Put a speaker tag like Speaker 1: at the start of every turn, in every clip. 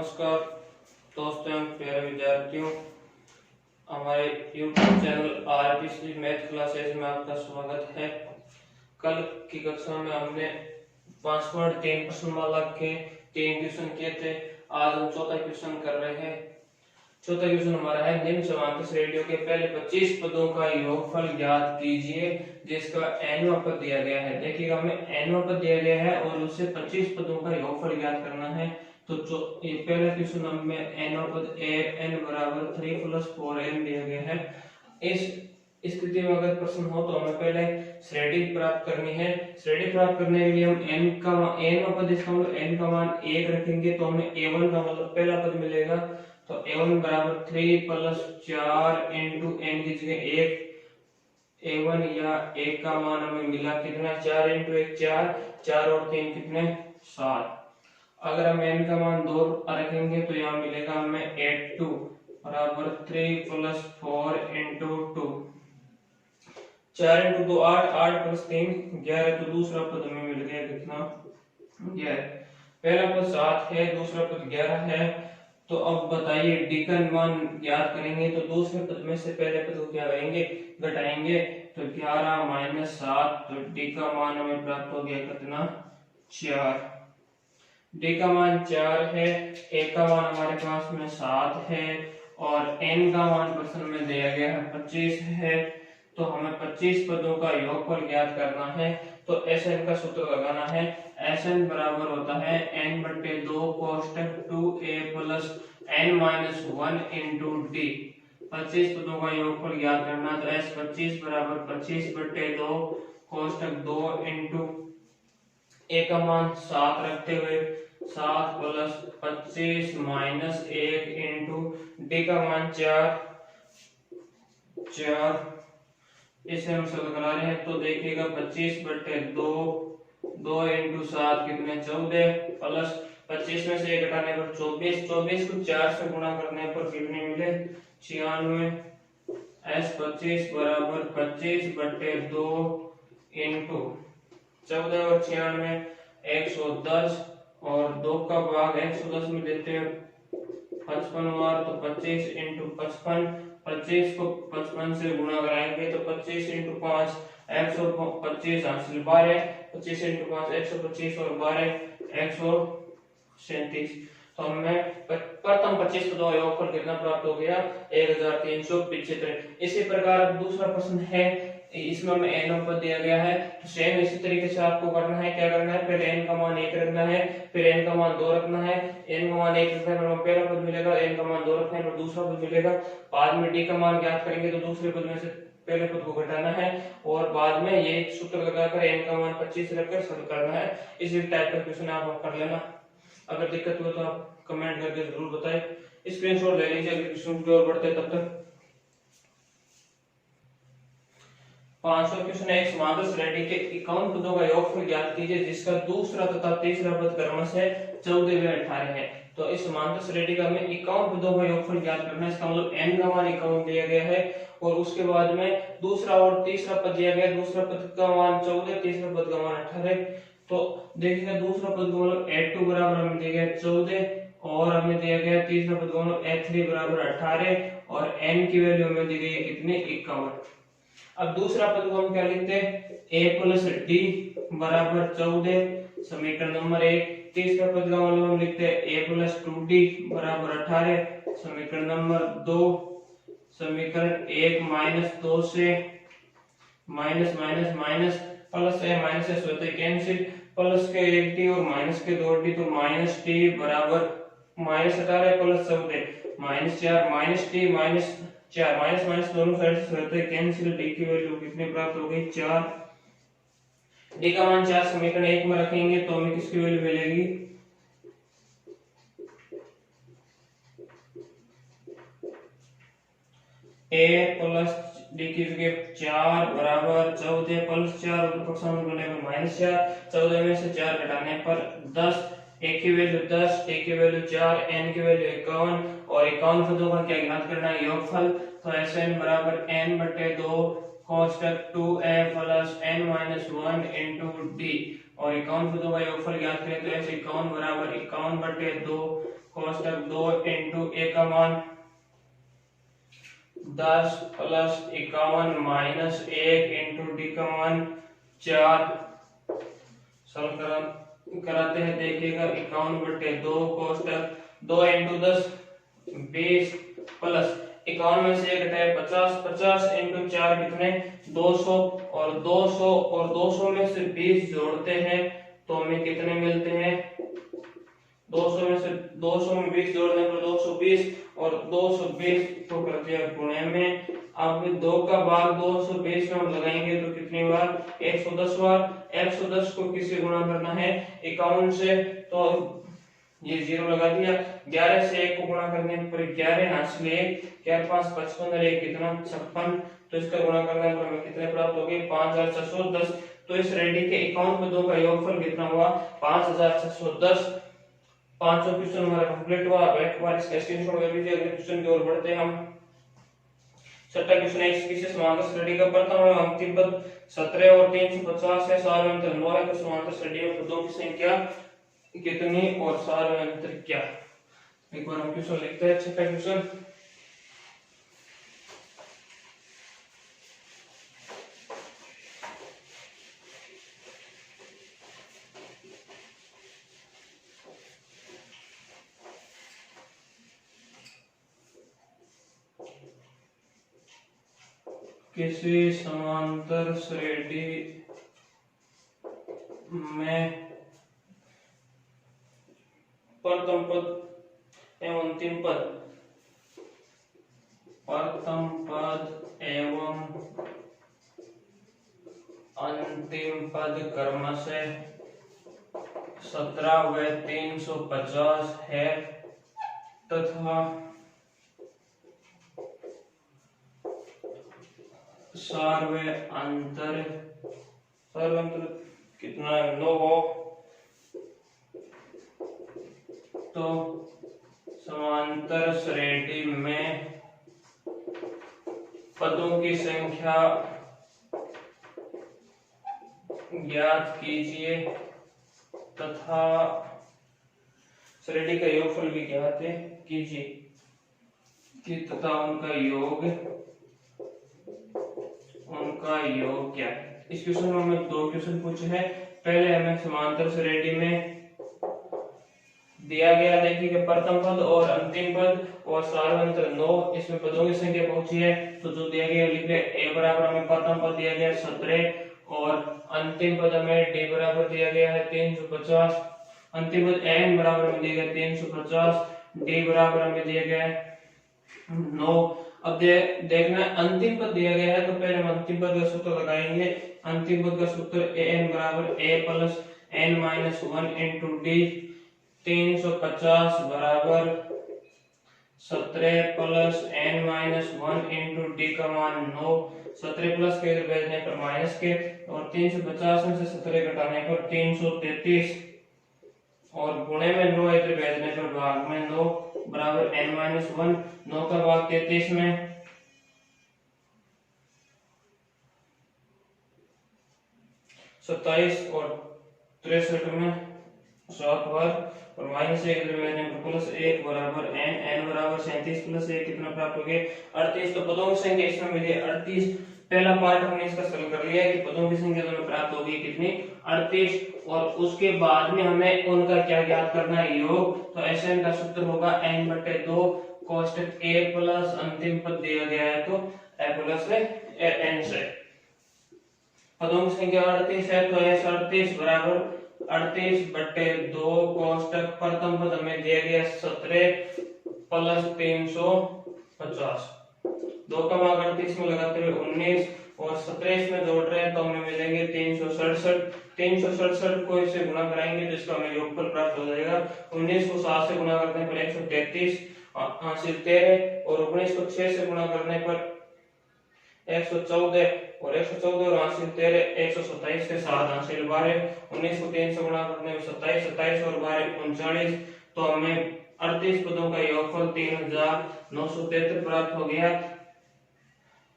Speaker 1: नमस्कार दोस्तों एवं प्यारे विद्यार्थियों, हमारे YouTube channel RPC math classes में आपका स्वागत है। कल की कक्षा में हमने 5.3 प्रश्नमाला के 3 क्वेश्चन किए थे। आज हम चौथा क्वेश्चन कर रहे हैं। चौथा क्वेश्चन हमारा है, निम्न समांतर श्रेणियों के पहले 25 पदों का योगफल ज्ञात कीजिए जिसका nवां पद दिया गया है। देखिएगा, हमें nवां पद दिया गया है और उससे 25 पदों का योगफल ज्ञात करना है। तो ये पहला क्वेश्चन हमें nवां पद n बराबर 3 + 4n दिया गया है। इस स्थिति में अगर प्रश्न हो तो हमें पहले श्रेणी प्राप्त करनी है। श्रेणी प्राप्त करने के लिए हम nवां पद इसका मतलब n का मान 1 रखेंगे तो हमें a1 का मतलब पहला पद मिलेगा। तो a1 बराबर 3 + 4 * n की जगह 1 a1 या 1 का मान हमें मिला कितना, 4 * 1 4, 4 और 3 कितने 7। अगर हम n का मान 2 रखेंगे तो यहाँ मिलेगा हमें a2 बराबर 3 + 4 * 2, 4 * 2 8, 8 + 3 11। तो दूसरा पद हमें मिल गया कितना 11। पहला पद 7 है, दूसरा पद 11 है। तो अब बताइए d का मान ज्ञात करेंगे तो दूसरे पद में से पहले पद को क्या करेंगे, घटाएंगे। तो 11 - 7, तो d का मान हमें प्राप्त हो गया कितना 4। d का मान 4 है, a का मान हमारे पास में 7 है और n का मान प्रश्न में दिया गया है 25 है। तो हमें 25 पदों का योगफल ज्ञात करना है। तो Sn का सूत्र लगाना है। Sn बराबर होता है n/2 कोष्टक 2a + n - 1 * d। 25 पदों का योगफल ज्ञात करना, तो S25 बराबर 25/2 कोष्टक 2 * a का मान 7 रखते हुए 7 + 25 - 1 * d का मान 4। इसे हम सरल करा रहे हैं तो देखिएगा 25/2 2 * 7 कितने 14 प्लस 25 में से 1 घटाने पर 24, 24 को 4 से गुणा करने पर कितने मिले 96। S25 बराबर 25/2 * 14 और 96 110 और 2 का भाग 110 में देते हैं 55 बार, तो 25 * 55, 25 को 55 से गुणा कराएंगे तो 25 * 5 125 हासिल 12, 25 * 5 125 और 12 137। तो हमें प्रथम 25 पदों का योगफल कितना प्राप्त हो गया 1375। इसी प्रकार दूसरा प्रश्न है, इसमें हमें n पद दिया गया है। तो सेम इसी तरीके से आपको करना है। क्या करना है, पहले n का मान 1 रखना है, फिर n का मान 2 रखना है। n का मान 1 रखने पर हमें पहला पद मिलेगा, n का मान 2 रखने पर दूसरा पद मिलेगा। बाद में d का मान ज्ञात करेंगे तो दूसरे पद में से पहले पद को घटाना है और बाद में ये सूत्र लगाकर n का मान 25 रखकर सरल करना है। इसी टाइप का क्वेश्चन आप कर लेना। अगर दिक्कत हो तो आप कमेंट करके जरूर बताएं। स्क्रीनशॉट ले लीजिए। अगर क्वेश्चन की ओर बढ़ते तब तक 5वां क्वेश्चन है, एक समांतर श्रेणी के 51 पदों का योगफल ज्ञात कीजिए जिसका दूसरा तथा तीसरा पद क्रमशः 14 व 18 है। तो इस समांतर श्रेणी का हमें 51 पदों का योगफल ज्ञात करना है। इसका मतलब n का मान 51 दिया गया है और उसके बाद में दूसरा और तीसरा पद दिया गया। दूसरा पद का मान 14, तीसरा पद का मान 18। तो देखिएगा, दूसरा पद का मतलब a2 बराबर हमें दिया गया 14 और हमें दिया गया तीसरा पद का मतलब a3 बराबर 18 और n की वैल्यू हमें दी गई है कितने 51। अब दूसरा पद को हम क्या लिखते हैं, a + d बराबर 14 समीकरण नंबर 1। तीसरा पद का मतलब हम लिखते हैं a + 2d बराबर 18 समीकरण नंबर 2। समीकरण 1 - 2 से माइनस माइनस माइनस प्लस है, माइनस से होते कैंसिल, प्लस के 1d और माइनस के 2d, तो -t बराबर -18 प्लस 14 -4 -t -4 माइनस माइनस दोनों साइड से होते कैंसिल। d की वैल्यू कितनी प्राप्त हो गई 4। d का मान 4 समीकरण 1 में रखेंगे तो हमें किसकी वैल्यू मिलेगी a + d की जगह 4 बराबर 14 + 4 ऊपर पक्ष में बनेगा -4, 14 में से 4 घटाने पर 10, a की वैल्यू 10, t की वैल्यू 4, n की वैल्यू 51 और 51 पदों का क्या ज्ञात करना है योगफल। तो Sn बराबर n/2 कोष्टक 2a + n - 1 * d। और 51 पदों का योगफल ज्ञात करें तो ऐसे 51 बराबर 51/2 कोष्टक 2 इंटू ए का मान 10 प्लस 51 माइनस 1 इंटू डी का मान 4 सरल कराते हैं। देखिएगा 51/2 कोष्टक 2 इंटू 10 20 प्लस 51 में से 1 घटाए 50 50 इंटू 4 कितने 200 और 200 में से 20 जोड़ते हैं तो हमें कितने मिलते हैं 200 में 20 जोड़ने पर 220 और 220 को कर दिया गुणे में। अब 2 का भाग 220 में हम लगाएंगे तो कितनी बार 110 बार। 110 को किससे गुणा करना है 51 से तो ये 0 लगा दिया। 11 से 1 को गुणा करने पर 11 हासिल 1 4 5 55 और 1 कितना 56 तो इसका गुणा करने पर हमें कितने प्राप्त हो गए 5410। तो इस रेडी के 51 पदों का योगफल कितना हुआ 5610। पांचों क्वेश्चन हमारा कंप्लीट हुआ। अब एक बार इसका स्क्रीनशॉट ले लीजिए। अगले क्वेश्चन की ओर बढ़ते हैं हम। छठा क्वेश्चन है इसकी समांतर श्रेणी का प्रथम एवं अंतिम पद 17 और 350 है। सार अंतर 9 है। तो समांतर श्रेणी में पदों की संख्या कितनी और सार अंतर क्या। एक बार हम क्वेश्चन लिखते हैं। छठा क्वेश्चन किसी समांतर श्रेणी में प्रथम पद एवं अंतिम पद क्रमशः 17 व 350 है तथा सार व अंतर कितना है 9 हो तो समांतर श्रेणी में पदों की संख्या ज्ञात कीजिए तथा श्रेणी का योगफल भी ज्ञात कीजिए कि तथा उनका योग क्या है। इस क्वेश्चन में हमें 2 क्वेश्चन पूछे हैं। पहले हमें समांतर श्रेणी में दिया गया देखिए प्रथम पद और अंतिम पद और सार अंतर 9 इसमें पदों की संख्या पूछी है। तो जो दिया गया लिख ले a बराबर हमें प्रथम पद दिया गया 17 और अंतिम पद हमें d बराबर दिया गया है 350। अंतिम पद n बराबर हमें दिया गया 350 d बराबर हमें दिया गया है 9। अब देखना अंतिम पद दिया गया है तो पहले हम अंतिम पद का सूत्र लगाएंगे। अंतिम पद का सूत्र an बराबर a plus n minus 1 into D 350 बराबर 17 plus n minus 1 into D का मान 9। 17 प्लस के इधर भेजने पर माइनस के और 350 में से 17 घटाने पर 333 और गुणे में 9 इधर भेजने पर भाग में 9 बराबर n माइनस 1। 9 का भाग 33 में 27 और 63 में 7 बार और माइनस 1 इधर भेजने पर प्लस 1 बराबर n बराबर 37 प्लस 1 कितना प्राप्त हो गया 38। तो पदों की संख्या इसमें मिली 38। पहला पार्ट हमने इसका सरल कर लिया है कि पदों की संख्या तो हमें प्राप्त हो गई कितनी 38 और उसके बाद में हमें उनका क्या ज्ञात करना है योग। तो Sn का सूत्र होगा n/2 कोष्टक a प्लस अंतिम पद दिया गया है तो a प्लस n से पदों की संख्या 38 है तो s 38 बराबर 38/2 कोष्टक प्रथम पद हमें दिया गया 17 प्लस 350 2 का भाग 38 में लगाते हुए 19 और 17 में जोड़ रहे हैं तो हमें मिलेंगे 367 को इससे गुणा कराएंगे तो इसका हमें योगफल प्राप्त हो जाएगा। 19 को 7 से गुणा करने पर 133 हासिल 13 और 19 को 6 से गुणा करने पर 114 और 114 और हासिल 13 127 के साथ हासिल 12 19 को 3 से गुणा करने पर 27 और 12 39 तो हमें 38 पदों का योगफल 3973 प्राप्त हो गया।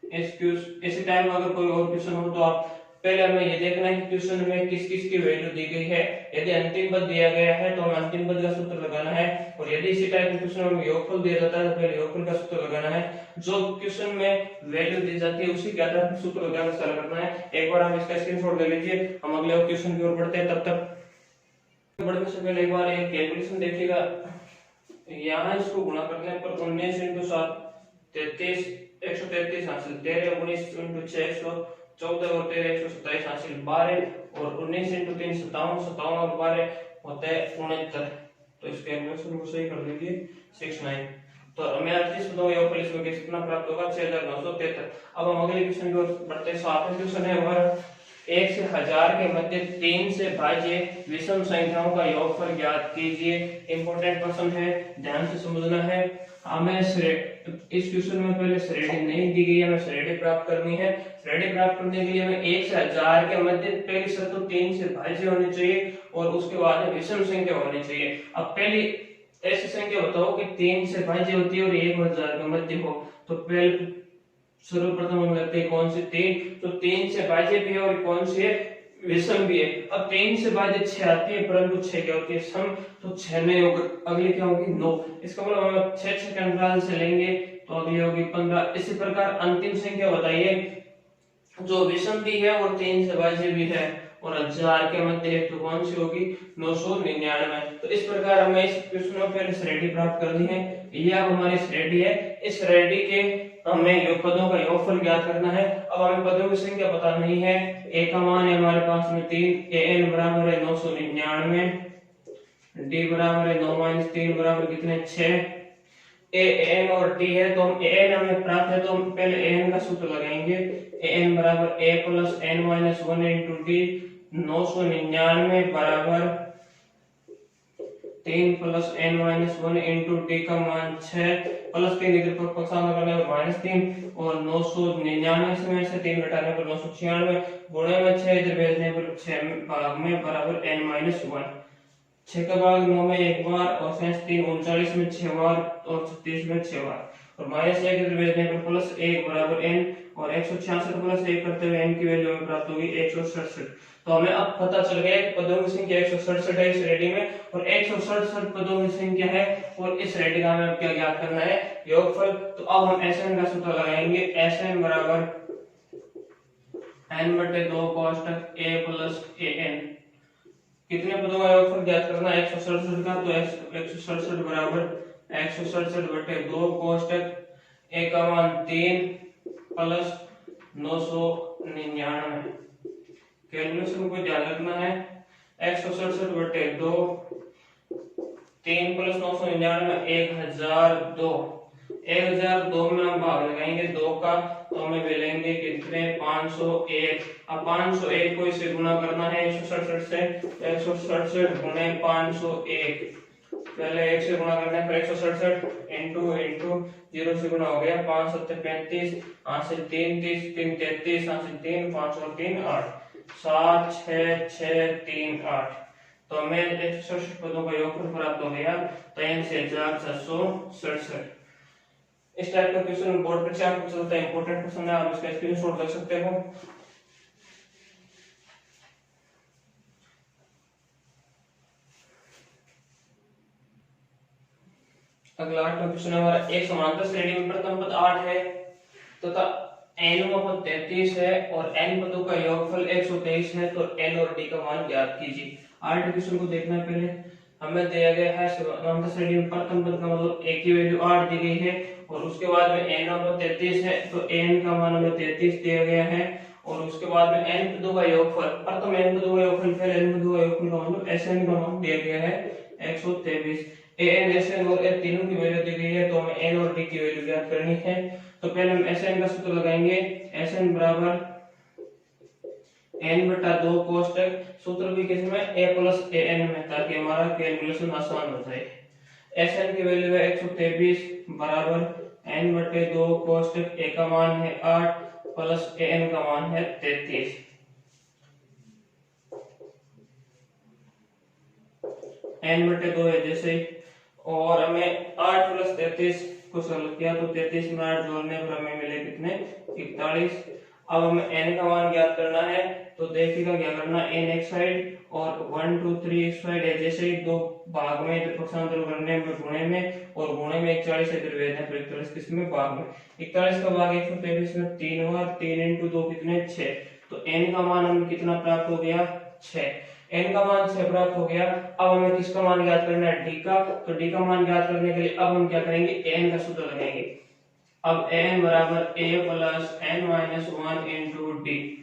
Speaker 1: इसी टाइम अगर कोई और क्वेश्चन हो तो आप पहले हमें ये देखना है कि क्वेश्चन में किस किस की वैल्यू दी गई है। यदि अंतिम पद दिया गया है तो हमें अंतिम पद का सूत्र लगाना है, और यदि इसी टाइप के क्वेश्चन में योगफल दिया जाता है तो पहले योगफल का सूत्र लगाना है। जो क्वेश्चन में वैल्यू दी जाती है उसी के आधार पर सूत्र लगाकर सॉल्व करना है। एक बार हम इसका स्क्रीनशॉट ले लीजिए, हम अगले क्वेश्चन की ओर बढ़ते हैं। तब तक बढ़ने से पहले एक बार एक कैलकुलेशन देखिएगा। यहाँ इसको गुणा करने पर 19 × 7 33 133 हासिल, 13 19 × 6 114 और 13 127 हासिल 12, और 19 × 3 57 57 और 12 होते हैं 69। तो इस कैलकुलेशन को सही कर लीजिए 69। तो हमें 38 पदों का योगफल इसमें कितना प्राप्त होगा 6973। अब हम अगले क्वेश्चन की ओर बढ़ते हैं। सातवां क्वेश्चन है हमारा 1 से 1000 के मध्य 3 से भाज्य विषम संख्याओं का योगफल ज्ञात कीजिए। इंपॉर्टेंट क्वेश्चन है, ध्यान से समझना है। हमें इस क्वेश्चन में पहले श्रेणी नहीं दी गई है, हमें श्रेणी प्राप्त करनी है। श्रेणी प्राप्त करने के लिए हमें 1 से 1000 के मध्य पहली शर्त तो 3 से भाज्य होनी चाहिए और उसके बाद में विषम संख्या होनी चाहिए। अब पहली ऐसी संख्या बताओ कि 3 से भाज्य होती है और 1 और 1000 के मध्य हो। तो पहले सर्वप्रथम हम लेते हैं कौन सी 3, तो 3 से भाज्य भी है और कौन सी है विषम भी है। अब 3 से भाज्य 6 आती है, परंतु 6 क्या होती है सम, तो 6 नहीं होगा, अगली क्या होगी 9। इसका मतलब हम 6 के अंतराल से लेंगे तो अगली होगी 15। इसी प्रकार अंतिम संख्या बताइए जो विषम भी है और 3 से भाज्य भी है और 1000 के मध्य है, तो कौन सी होगी 999। तो इस प्रकार हमें इस क्वेश्चन में पहले श्रेणी प्राप्त करनी है। ये अब हमारी श्रेणी है, इस श्रेणी के हमें योग पदों का योगफल ज्ञात करना है। अब हमें पदों की संख्या पता नहीं है। ए का मान है हमारे पास में 3, एन बराबर है 999, डी बराबर है 9 - 3 बराबर कितने 6, ए एन और टी है तो हम एन हमें प्राप्त है तो हम पहले एन का सूत्र लगाएंगे। एन बराबर A plus N minus 1 into D, 999 बराबर 3 plus N minus 1 into T का मान 6 प्लस 3 इधर पर पक्षांतर करने पर माइनस 3 और 999 में से 3 घटाने पर 996 गुणे में 6 इधर भेजने पर 6 भाग में बराबर n माइनस 1। 6 का भाग 9 में एक बार और 3 39 में 6 बार और 36 में 6 बार और माइनस 1 इधर भेजने पर प्लस 1 बराबर n और 166 प्लस 1 करते हुए n की वैल्यू हमें प्राप्त होगी 167। तो हमें अब पता चल गया कि पदों की संख्या 167 है इस रेडी में और 167 पदों की संख्या है और इस रेडी का हमें क्या ज्ञात करना है योगफल। तो अब हम Sn का सूत्र लगाएंगे। Sn बराबर n/2 कोष्ठक a प्लस an। कितने पदों का योगफल ज्ञात करना है 167 का, तो 167 बराबर 167/2 कोष्ठक a का मान 3 प्लस 999। कैलकुलेशन को ध्यान रखना है। 167/2 3 प्लस 999 1002। 1002 में हम भाग लगाएंगे 2 का तो हमें मिलेंगे कितने 501। अब 501 को इसे गुणा करना है 167 से, 167 गुणे 501। पहले 1 से गुणा करने पर 167 इंटू 0 से गुणा हो गया 5 7 35 8 से 3 30 3 33 8 से 3 5 और 3 8 7 6 6 3 8। तो हमें 167 पदों का योगफल प्राप्त हो गया 83,667। इस टाइप का क्वेश्चन बोर्ड परीक्षा में पूछा है, इंपॉर्टेंट क्वेश्चन है, आप इसका स्क्रीनशॉट रख सकते हो। अगला 8वां क्वेश्चन हमारा एक समांतर श्रेणी में प्रथम पद 8 है तथा n पद 33 है और n पदों का योगफल 123 है, तो n और d का मान ज्ञात कीजिए। 8 क्वेश्चन को देखना है। पहले हमें दिया गया है समांतर श्रेणी में प्रथम पद का मतलब a की वैल्यू 8 दी गई है और उसके बाद में n पद 33 है तो n का मान हमें 33 दिया गया है और उसके बाद में n पदों का योगफल, प्रथम n पदों का योगफल फिर n पदों का योगफल का मतलब Sn का मान दिया गया है 123। an Sn और n तीनों की वैल्यू दी गई है तो हमें n और d की वैल्यू ज्ञात करनी है। तो पहले हम Sn का सूत्र लगाएंगे। Sn बराबर n/2 कोष्ठक, सूत्र भी किसमें a प्लस an में, ताकि हमारा कैलकुलेशन आसान हो जाए। Sn की वैल्यू है 123 बराबर n/2 कोष्ठक a का मान है 8 प्लस an का मान है 33। n/2 है जैसे और हमें 8 प्लस 33 को सॉल्व किया तो 33 में 8 जोड़ने पर हमें मिले कितने 41। अब हमें n का मान ज्ञात करना है, तो देखिएगा क्या करना, n एक साइड और 1 2 3 इस साइड है। जैसे ही दो भाग में इधर पक्षांतर करने में गुणे में और गुणे में 41 इधर भेजना है, 41 किसमें भाग में, 41 का भाग 123 में 3 बार, 3 × 2 कितने 6। तो n का मान हमें कितना प्राप्त हो गया 6। n का मान 6 प्राप्त हो गया। अब हमें किसका मान ज्ञात करना है, d का। तो d का मान ज्ञात करने के लिए अब हम क्या करेंगे, n का सूत्र लगाएंगे। अब n बराबर a plus n minus 1 into D.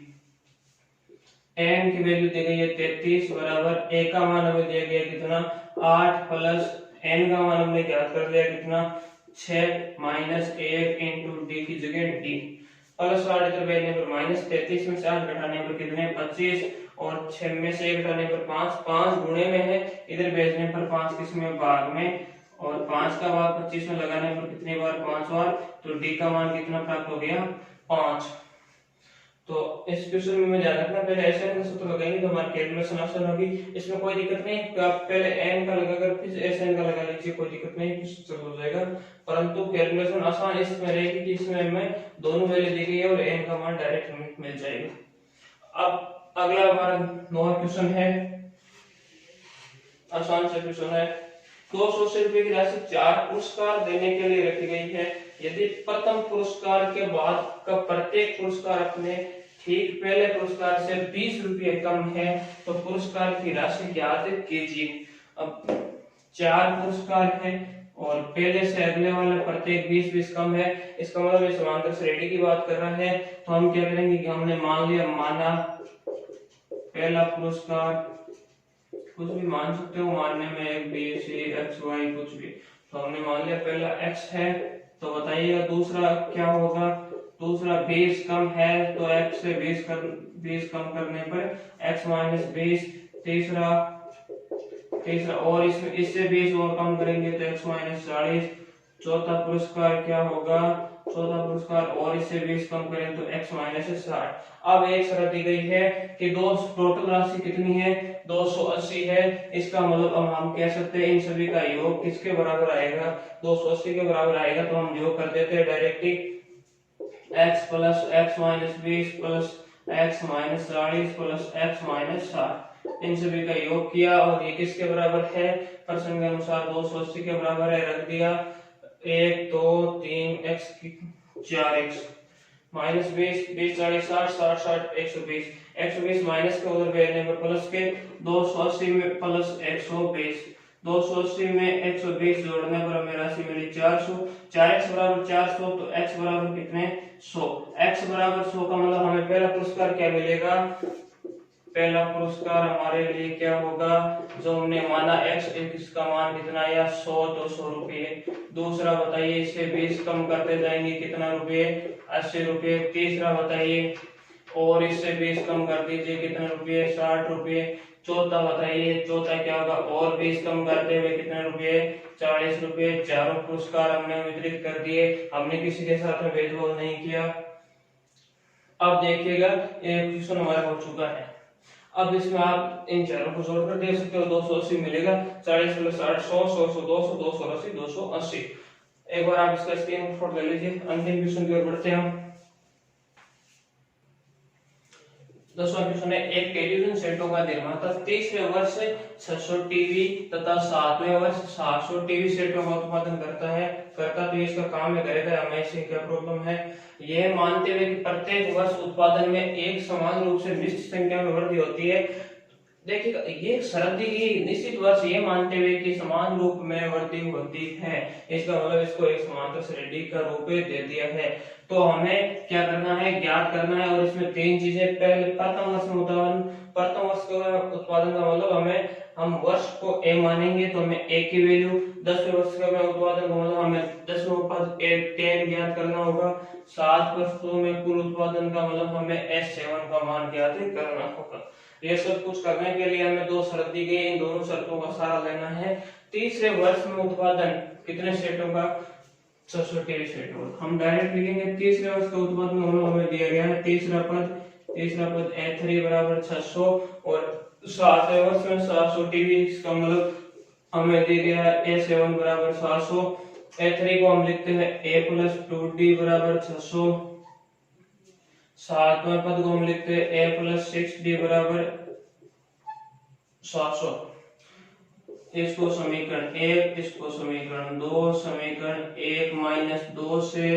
Speaker 1: n की वैल्यू दी गई है 33 बराबर a का मान हमें दिया गया कितना 8 प्लस n का मान हमने ज्ञात कर लिया कितना 6 माइनस 1 इंटू डी की जगह d प्लस 8 इधर भेजने पर माइनस 33 में से 8 घटाने पर कितने 25 और 6 में से 1 घटाने पर 5, 5 गुणे में है, इधर भेजने पर 5 किसमें भाग में, और 5 का भाग 25 में लगाने पर कितनी बार 5 बार। तो डी का मान कितना प्राप्त हो गया 5। तो इस क्वेश्चन में मैं ध्यान रखना, पहले एसएन का सूत्र लगाएंगे तो हमारी कैलकुलेशन आसान होगी। इसमें कोई दिक्कत नहीं, आप पहले एन का लगाकर फिर एसएन का लगा लीजिए, कोई दिक्कत नहीं, कुछ हो जाएगा। परंतु कैलकुलेशन आसान इसमें रहेगी कि इसमें हमें दोनों वैल्यू दी गई है और एन का मान डायरेक्ट हमें मिल जाएगा। अब अगला हमारा नवा क्वेश्चन है, आसान सा क्वेश्चन है। 280 रुपए की राशि 4 पुरस्कार देने के लिए रखी गई है। यदि प्रथम पुरस्कार के बाद का प्रत्येक पुरस्कार अपने ठीक पहले पुरस्कार से 20 रुपये कम है तो पुरस्कार की राशि ज्ञात कीजिए। अब 4 पुरस्कार है और पहले से अगले वाले प्रत्येक 20 कम है, इसका मतलब समांतर श्रेणी की बात कर रहा है। तो हम क्या करेंगे कि हमने मान लिया, माना पहला पुरस्कार, कुछ भी मान सकते हो मानने में, एक बी सी एक्स वाई कुछ भी। तो हमने मान लिया पहला x है, तो बताइएगा दूसरा क्या होगा। दूसरा 20 कम है तो x से 20 कम करने पर x माइनस 20। तीसरा और इसमें इससे 20 और कम करेंगे तो x माइनस 40। चौथा पुरस्कार क्या होगा, चौथा पुरस्कार और इससे 20 कम करें तो x माइनस 60। अब एक शर्त दी गई है कि दो टोटल राशि कितनी है 280 है। इसका मतलब अब हम कह सकते हैं इन सभी का योग किसके बराबर आएगा, 280 के बराबर आएगा। तो हम योग कर देते हैं directly, x plus x minus 20 plus x minus 40 plus x minus 60, इन सभी का योग किया और ये किसके बराबर है, प्रश्न के अनुसार 280 के बराबर है। रख दिया 1 2 3 x 4x माइनस 20 20 40 60 60 60 120 120 माइनस के उधर भेजने पर प्लस के 280 में प्लस 120 280 में 120 जोड़ने पर हमें राशि मिली 400। 4x बराबर 400 तो x बराबर कितने 100। x बराबर 100 का मतलब हमें पहला पुरस्कार क्या मिलेगा, पहला पुरस्कार हमारे लिए क्या होगा, जो हमने माना x, इसका मान कितना आया 100 200 रुपये। दूसरा बताइए इससे 20 कम करते जाएंगे कितना रुपये 80 रुपये। तीसरा बताइए और इससे 20 कम कर दीजिए कितने रुपये 60 रुपये। चौथा बताइए, चौथा क्या होगा और 20 कम करते हुए कितने रुपये 40 रुपये। चारों पुरस्कार हमने वितरित कर दिए, हमने किसी के साथ में भेदभाव नहीं किया। अब देखिएगा ये क्वेश्चन हमारा हो चुका है। अब इसमें आप इन चारों को जोड़कर देख सकते हो 280 मिलेगा, 40 प्लस 60 100 100 200 280 280। एक बार आप इसका स्क्रीनशॉट ले लीजिए। अंतिम क्वेश्चन की ओर बढ़ते हैं हम। 10वां क्वेश्चन है, एक टेलीविजन सेटों का निर्माता तीसरे वर्ष 600 टीवी तथा 7वें वर्ष 700 टीवी सेटों का उत्पादन करता तो इसका काम है करेगा, हमें इससे क्या प्रॉब्लम है। यह मानते हुए कि प्रत्येक वर्ष उत्पादन में एक समान रूप से निश्चित संख्या में वृद्धि होती है। देखिएगा ये शर्त दी गई निश्चित वर्ष ये मानते हुए कि समान रूप में वृद्धि होती है, इसका मतलब इसको एक समांतर श्रेणी का रूप दे दिया है। तो हमें क्या करना है, ज्ञात करना है। और इसमें 3 चीजें, पहले प्रथम वर्ष में उत्पादन का मतलब हम वर्ष को a मानेंगे तो हमें a की वैल्यू, 10वें वर्ष का उत्पादन का मतलब हमें 10वें उत्पादन 10 ज्ञात करना होगा। 7 वर्षों में कुल उत्पादन का मतलब हमें S7 का मान ज्ञात करना होगा। ये सब कुछ करने के लिए हमें 2 शर्त दी गई, इन दोनों शर्तों का सहारा लेना है। तीसरे वर्ष में उत्पादन कितने सेटों का 600 टीवी सेटों। हम डायरेक्ट लिखेंगे तीसरे वर्ष का उत्पादन हमें दिया गया है, तीसरा पद A3 बराबर 600 और 7वें वर्ष में 700 टीवी, इसका मतलब हमें दिया गया है A7 बराबर 700। A3 को हम लिखते हैं A प्लस 2D बराबर 600। सातवें पद को हम लिखते हैं ए प्लस 6d बराबर 700। इसको समीकरण एक, इसको समीकरण दो, समीकरण एक माइनस दो से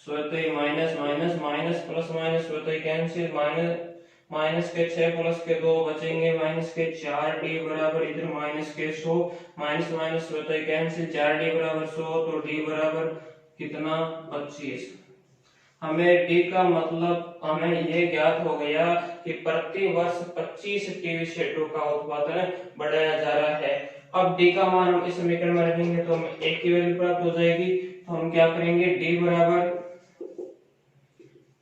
Speaker 1: स्वतः minus minus minus plus minus स्वतः कैंसिल, माइनस के 6 प्लस के 2 बचेंगे माइनस के 4d बराबर इधर माइनस के 100, माइनस माइनस स्वतः कैंसिल, 4d बराबर 100, तो d बराबर कितना 25। हमें d का मतलब हमें ये ज्ञात हो गया कि प्रति वर्ष 25 टीवी सेटों का उत्पादन बढ़ाया जा रहा है। अब d का मान हम इस समीकरण में रखेंगे तो हमें एक की वैल्यू प्राप्त हो जाएगी। तो हम क्या करेंगे, d बराबर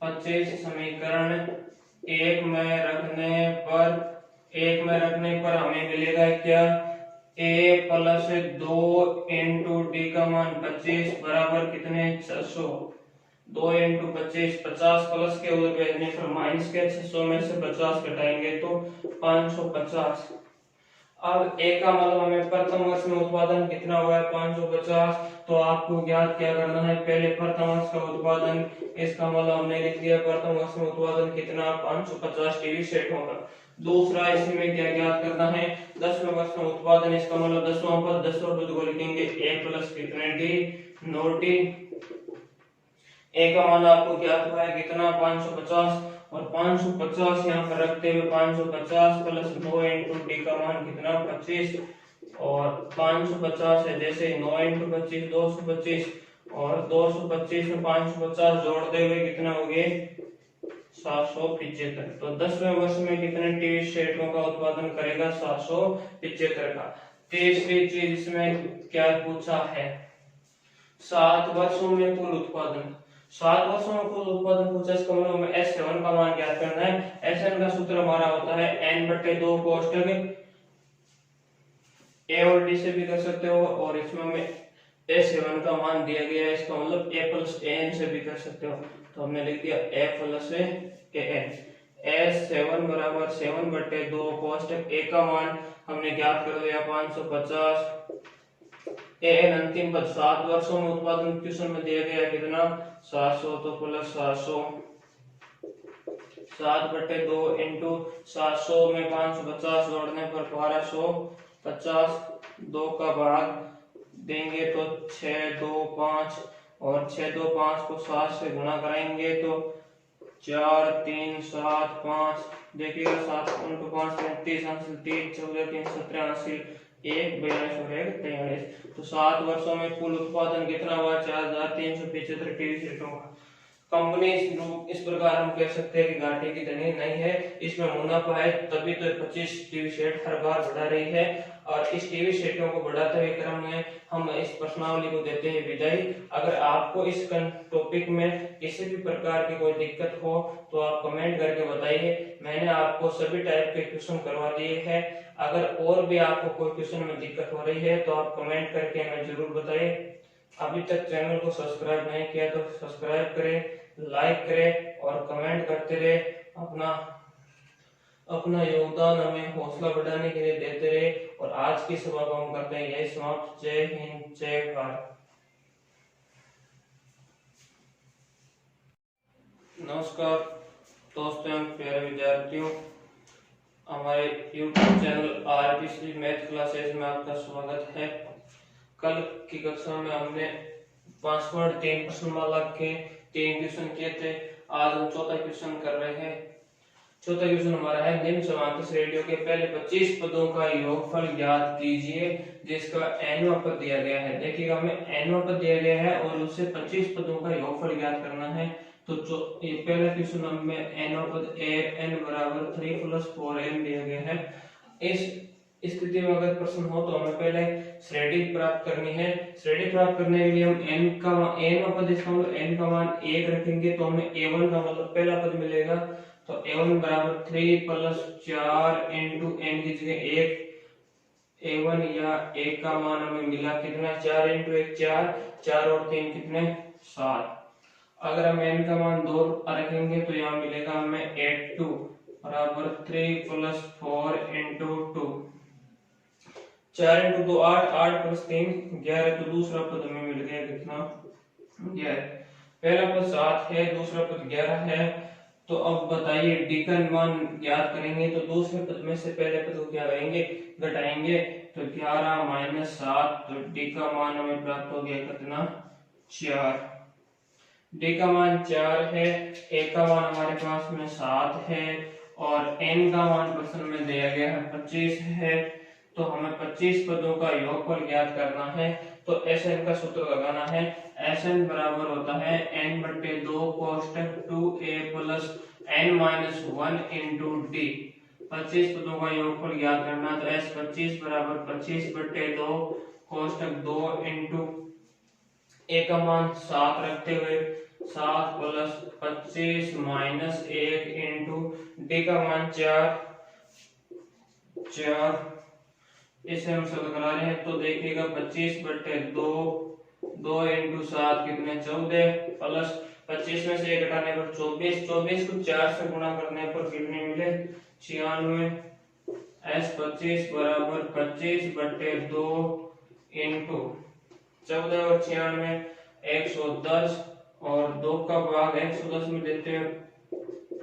Speaker 1: 25 समीकरण एक में रखने पर हमें मिलेगा क्या, a प्लस 2 इंटू डी का मान 25 बराबर कितने 600, 2 इंटू 25, 50 प्लस के उधर भेजने पर माइनस के 600 में से 50 घटाएंगे तो 550। अब a का मतलब हमें प्रथम वर्ष में उत्पादन कितना हुआ है 550, तो आपको ज्ञात क्या करना है, पहले प्रथम वर्ष का उत्पादन, इसका मतलब हमने लिख दिया प्रथम वर्ष में उत्पादन कितना 550 टीवी सेट होगा। दूसरा इसी में क्या ज्ञात करना है 10वें वर्ष में उत्पादन, इसका मतलब 10वां पद 10वां पद को लिखेंगे a प्लस कितने d नोट d। a का मान आपको ज्ञात हुआ है कितना 550, और 550 यहाँ पर रखते हुए 550 प्लस 9 इंटू डी का मान कितना 25, और 550 है जैसे 9 इंटू 25 225, और 225 में 550 जोड़ते हुए कितना हो गए 775। तो 10वें वर्ष में कितने टीवी सेटों का उत्पादन करेगा 775 का। तीसरी चीज इसमें क्या पूछा है, 7 वर्षों में कुल उत्पादन, 7 वर्षों में कुल उत्पादन पूछा, इसका मतलब हमें S7 का मान ज्ञात करना है। S7 का सूत्र हमारा होता है n/2 कोष्टक a और d से भी कर सकते हो, और इसमें हमें S7 का मान दिया गया है, इसका मतलब a प्लस an से भी कर सकते हो। तो हमने लिख दिया a प्लस an, S7 बराबर 7/2 कोष्टक a का मान हमने ज्ञात कर दिया 550, an अंतिम पद 7 वर्षों में उत्पादन क्वेश्चन में दिया गया कितना 700, तो प्लस 700, 7/2 इंटू 700 में 550 जोड़ने पर 1250, 2 का भाग देंगे तो 6 2 5, और 6 2 5 को 7 से गुणा कराएंगे तो 4 3 7 5, देखिएगा 7 इंटू 5 35 हासिल 3 14 3 17 हासिल 1 42 और 1 43। तो 7 वर्षों में कुल उत्पादन कितना हुआ 4375 टीवी सेटों का। कंपनी इस प्रकार हम कह सकते हैं कि घाटे की धनी नहीं है, इसमें मुनाफा है, तभी तो 25 टीवी सेट हर बार बढ़ा रही है। और इस टीवी सेटों को बढ़ाते हुए क्रम में हम इस प्रश्नावली को देते हैं विदाई। अगर आपको इस टॉपिक में किसी भी प्रकार की कोई दिक्कत हो तो आप कमेंट करके बताइए, मैंने आपको सभी टाइप के क्वेश्चन करवा दिए हैं। अगर और भी आपको कोई क्वेश्चन में दिक्कत हो रही है तो आप कमेंट करके हमें जरूर बताइए। अभी तक चैनल को सब्सक्राइब नहीं किया तो सब्सक्राइब करें, लाइक करें और कमेंट करते रहे। अपना योगदान हमें हौसला बढ़ाने के लिए देते रहे। और आज की सभा को हम करते हैं यही समाप्त। जय हिंद, जय भारत। नमस्कार दोस्तों एवं प्यारे विद्यार्थियों, हमारे YouTube channel RPC math classes में आपका स्वागत है। कल की कक्षा में हमने 5.3 प्रश्नमाला के 3 क्वेश्चन किए थे। आज हम चौथा क्वेश्चन कर रहे हैं। चौथा क्वेश्चन हमारा है निम्न समांतर रेडियो के पहले 25 पदों का योगफल ज्ञात कीजिए जिसका nवां पद दिया गया है। देखिएगा हमें nवां पद दिया गया है और उससे 25 पदों का योगफल ज्ञात करना है। तो जो ये पहला क्वेश्चन हमें nवां पद n बराबर 3 + 4n दिया गया है। इस स्थिति में अगर प्रश्न हो तो हमें पहले श्रेणी प्राप्त करनी है। श्रेणी प्राप्त करने के लिए हम n पद इसका मतलब n का मान 1 रखेंगे तो हमें a1 का मतलब पहला पद मिलेगा। तो a1 बराबर 3 + 4 इंटू n की जगह 1, a1 या 1 का मान हमें मिला कितना 4 इंटू 1 4, 4 और 3 कितने 7। अगर हम n का मान 2 रखेंगे तो यहाँ मिलेगा हमें 8 2 बराबर 3 + 4 इंटू 2, 4 इंटू 2 8, 8 + 3 11। तो दूसरा पद हमें मिल गया कितना 11। पहला पद 7 है, दूसरा पद 11 है। तो अब बताइए डी का मान ज्ञात करेंगे तो दूसरे पद में से पहले पद को क्या करेंगे, घटाएंगे। तो 11 माइनस 7, तो डी का मान हमें प्राप्त हो गया कितना, 4। डी का मान 4 है, ए का मान हमारे पास में 7 है और एन का मान प्रश्न में दिया गया है 25 है। तो हमें 25 पदों का योगफल ज्ञात करना है। तो Sn का सूत्र लगाना है। Sn बराबर होता है n बटे 2 कोष्टक 2a plus n minus 1 into D. 25 पदों का योगफल ज्ञात करना, तो S 25 बराबर 25 बटे 2 कोष्टक 2 इंटू a का मान 7 रखते हुए 7 प्लस 25 माइनस 1 इंटू डी का मान 4। इसे हम सब करा रहे हैं। तो देखिएगा 25 बटे 2 इंटू 7 कितने, 14 प्लस 25 में से 1 घटाने पर 24 को 4 से गुणा करने पर कितने मिले, 96। S 25 बराबर 25 बटे 2 इंटू 14 और 96 110 और 2 का भाग 110 में देते हैं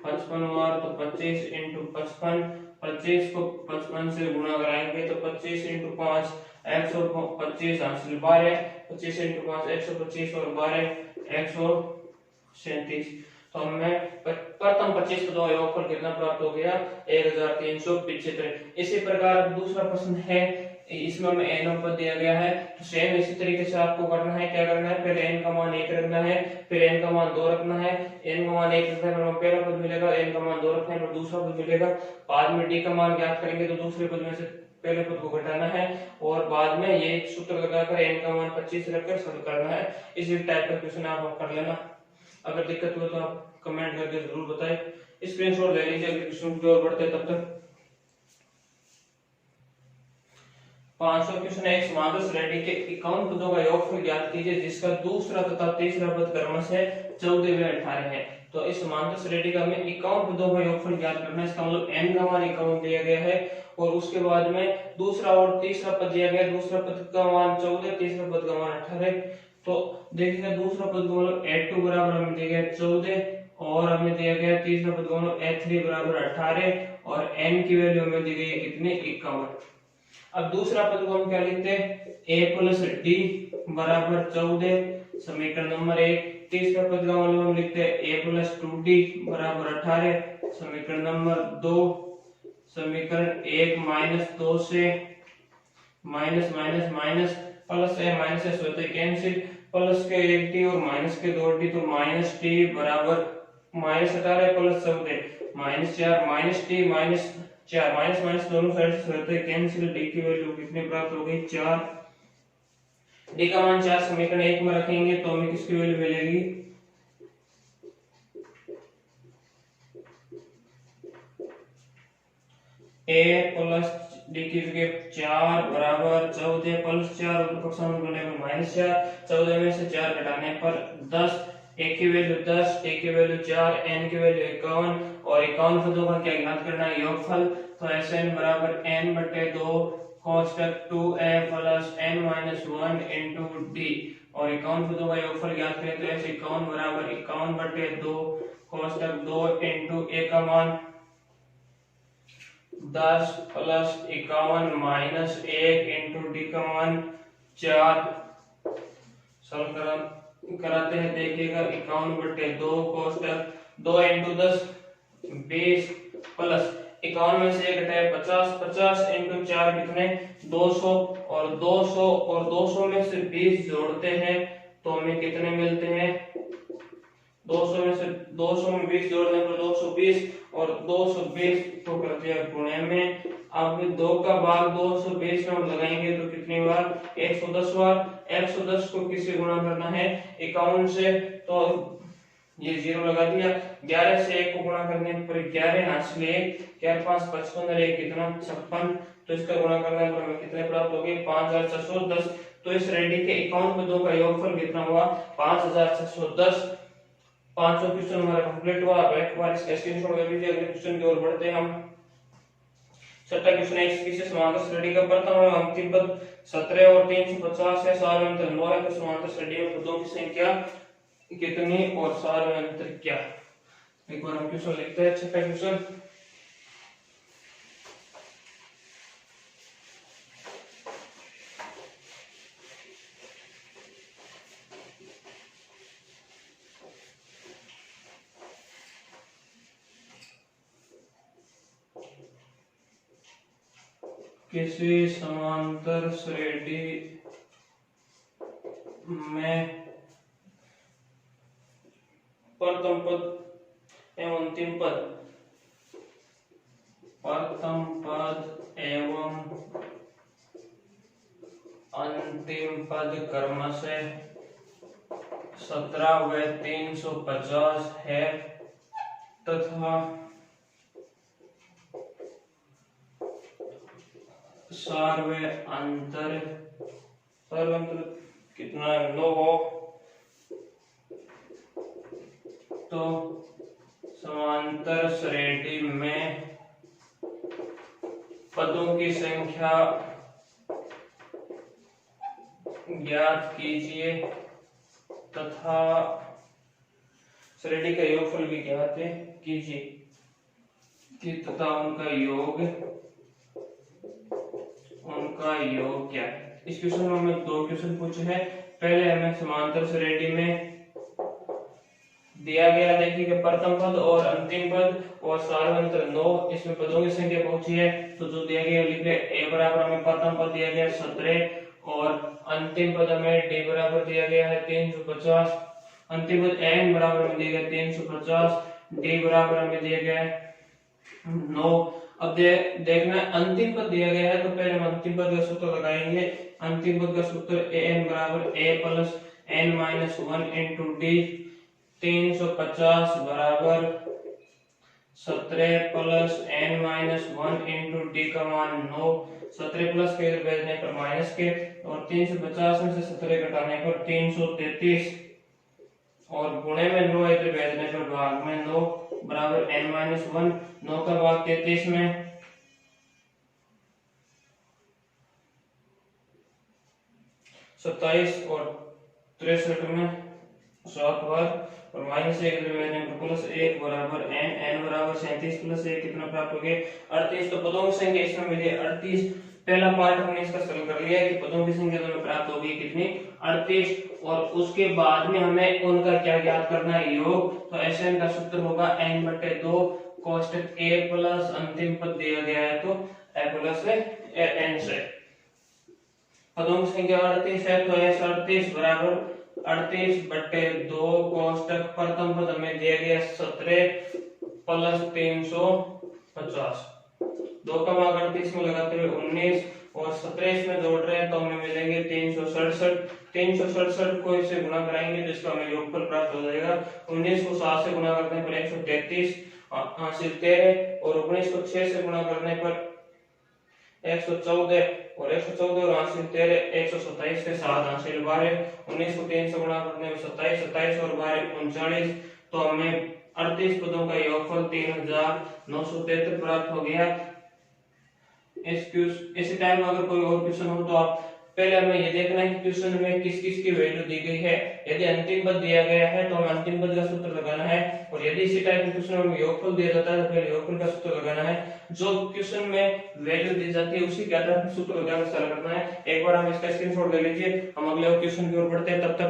Speaker 1: 55 बार, तो 25 इंटू 55, 25 को 55 से गुणा कराएंगे तो 25 इंटू 5 125 हासिल 12, 25 इंटू 5 125 और 12 137। तो हमें प्रथम 25 पदों का योगफल कितना प्राप्त हो गया, 1375। इसी प्रकार दूसरा प्रश्न है, इसमें हमें n पद दिया गया है। तो सेम इसी तरीके से आपको करना है। क्या करना है, पहले n का मान 1 रखना है, फिर n का मान 2 रखना है। n का मान 1 रखने पर हमें पहला पद मिलेगा, n का मान 2 रखने पर दूसरा पद मिलेगा। बाद में d का मान ज्ञात करेंगे तो दूसरे पद में से पहले पद को घटाना है और बाद में ये सूत्र लगाकर n का मान 25 रखकर सरल करना है। इसी टाइप का क्वेश्चन आप कर लेना। अगर दिक्कत हो तो आप कमेंट करके जरूर बताएं। स्क्रीनशॉट ले लीजिए। अगले क्वेश्चन की ओर बढ़ते हैं, तब तक 500 क्वेश्चन है। एक समांतर श्रेणी के 51 पदों का योगफल ज्ञात कीजिए जिसका दूसरा तथा तीसरा पद क्रमशः 14 व 18 है। तो इस समांतर श्रेणी का हमें 51 पदों का योगफल ज्ञात करना है। इसका मतलब n का मान 51 दिया गया है और उसके बाद में दूसरा और तीसरा पद दिया गया है। दूसरा पद का मान 14, तीसरा पद का मान 18। तो देखिएगा दूसरा पद का मतलब a2 बराबर हमें दिया गया 14 और हमें दिया गया तीसरा पद का मतलब a3 बराबर 18 और n की वैल्यू हमें दी गई है कितने, 51। अब दूसरा पद को हम क्या लिखते हैं, a प्लस डी बराबर 14 समीकरण नंबर 1। तीसरा पद का मतलब हम लिखते हैं a प्लस 2d बराबर 18 समीकरण नंबर 2। समीकरण 1 माइनस 2 से माइनस माइनस माइनस प्लस है, माइनस है होते कैंसिल, प्लस के 1d और माइनस के 2d, तो माइनस टी बराबर minus 18 plus 14 minus 4 minus T minus 4 minus minus दोनों साइड से होते हैं कैंसिल। डी की वैल्यू कितनी प्राप्त हो गई, 4। डी का मान 4 समीकरण 1 में रखेंगे तो हमें किसकी वैल्यू मिलेगी, a प्लस डी की जगह 4 बराबर 14 प्लस 4 ऊपर पक्ष में बनेगा माइनस 4, 14 में से 4 घटाने पर 10, a की वैल्यू 10, t की वैल्यू 4, n की वैल्यू 51 और 51 पदों का क्या ज्ञात करना है, योगफल। तो Sn बराबर n बटे 2 कोष्टक 2a plus n minus 1 into D और 51 पदों का योगफल ज्ञात करें तो ऐसे 51 बराबर 51 बटे 2 कोष्टक 2 इंटू a का मान 10 प्लस 51 माइनस 1 इंटू डी का मान 4 सरल कराते हैं। देखिएगा 51 बटे 2 कोष्टक 2 इंटू 10 20 प्लस 51 में से 1 घटाए 50, 50 इंटू 4 कितने, 200 और 200 और 200 में से 20 जोड़ते हैं तो हमें कितने मिलते हैं, 200 में से 200 में 20 जोड़ने पर 220 और 220 को कर दिया गुणे में। अब 2 का भाग 220 में हम लगाएंगे तो कितनी बार, 110 बार। 110 को किससे गुणा करना है, 51 से, तो ये 0 लगा दिया। 11 से 1 को गुणा करने पर 11 हासिल 1, 4 5 55 और 1 कितना, 56। तो इसका गुणा करने पर हमें कितने प्राप्त हो गए, 5410। तो इस श्रेणी के 51 पदों का योगफल कितना हुआ, 5610। 500 क्वेश्चन हमारा कंप्लीट हुआ। अब एक बार इसका स्क्रीनशॉट ले लीजिए। अगले क्वेश्चन की ओर बढ़ते हैं हम। छठा क्वेश्चन है, किसी समांतर श्रेणी का प्रथम एवं अंतिम पद 17 और 350 है, सार में अंतर 9 है। तो समांतर श्रेणी में पदों की संख्या कितनी और सार में अंतर क्या। एक बार हम क्वेश्चन लिखते हैं। छठा क्वेश्चन, किसी समांतर श्रेणी में प्रथम पद एवं अंतिम पद, प्रथम पद एवं अंतिम पद क्रमशः 17 व 350 है तथा सर्वांतर कितना है 9 हो तो समांतर श्रेणी में पदों की संख्या ज्ञात कीजिए तथा श्रेणी का योगफल भी ज्ञात कीजिए कि तथा उनका योग क्या है। इस क्वेश्चन में हमें दो क्वेश्चन पूछे हैं। पहले हमें समांतर श्रेणी में दिया गया, देखिए कि प्रथम पद और अंतिम पद और सार्वंतर 9, इसमें पदों की संख्या पूछी है। तो जो दिया गया लिख रहे a बराबर हमें प्रथम पद दिया गया 17 और अंतिम पद हमें d बराबर दिया गया है 350। अंतिम पद n बराबर हमें दिया गया 350, d बराबर हमें दिया गया है 9। अब देखना है अंतिम पद दिया गया है तो पहले हम अंतिम पद का सूत्र लगाएंगे। अंतिम पद का सूत्र an बराबर a plus n minus 1 into d, 350 बराबर 17 plus n minus 1 into D का मान 9, 17 प्लस के भेजने पर माइनस के और 350 में से 17 घटाने पर 333 और गुणे में 9 इधर भेजने पर भाग में 9 बराबर n माइनस 1, 9 का भाग 33 में 27 और 63 में 7 बार और माइनस 1 इधर भेजने पर प्लस 1 बराबर n बराबर 37 प्लस 1 कितना प्राप्त हो गया 38। तो पदों की संख्या इसमें मिली 38। पहला पार्ट हमने इसका सॉल्व कर लिया है कि पदों की संख्या तो हमें प्राप्त हो गई कितनी 38 और उसके बाद में हमें उनका क्या ज्ञात करना है योग। तो Sn का सूत्र होगा n/2 कोष्टक a प्लस अंतिम पद दिया गया है तो a प्लस n से पदों की संख्या 38 है तो s 38 बराबर 38/2 कोष्टक प्रथम पद हमें दिया गया 17 प्लस 350, 2 का भाग 38 में लगाते हुए 19 और 17 में जोड़ रहे हैं तो हमें मिलेंगे 367 को इससे गुना कराएंगे तो इसका हमें योगफल प्राप्त हो जाएगा। 19 को 7 से गुना करने पर 133 हासिल 13 और 19 को 6 से गुना करने पर 114 और 114 और हासिल 13 127 के साथ हासिल 12, 19 को 3 से गुणा करने में 27 और 12 39। तो हमें 38 पदों का योगफल 3973 प्राप्त हो गया। इसी टाइम अगर कोई और क्वेश्चन हो तो आप पहले हमें ये देखना है कि क्वेश्चन में किस किस की वैल्यू दी गई है। यदि अंतिम पद दिया गया है तो हमें अंतिम पद का सूत्र लगाना है और यदि इसी टाइप के क्वेश्चन में योगफल दिया जाता है तो पहले योगफल का सूत्र लगाना है। जो क्वेश्चन में वैल्यू दी जाती है उसी के आधार पर सूत्र लगाकर सॉल्व करना है। एक बार हम इसका स्क्रीनशॉट ले लीजिए, हम अगले क्वेश्चन की ओर बढ़ते हैं। तब तक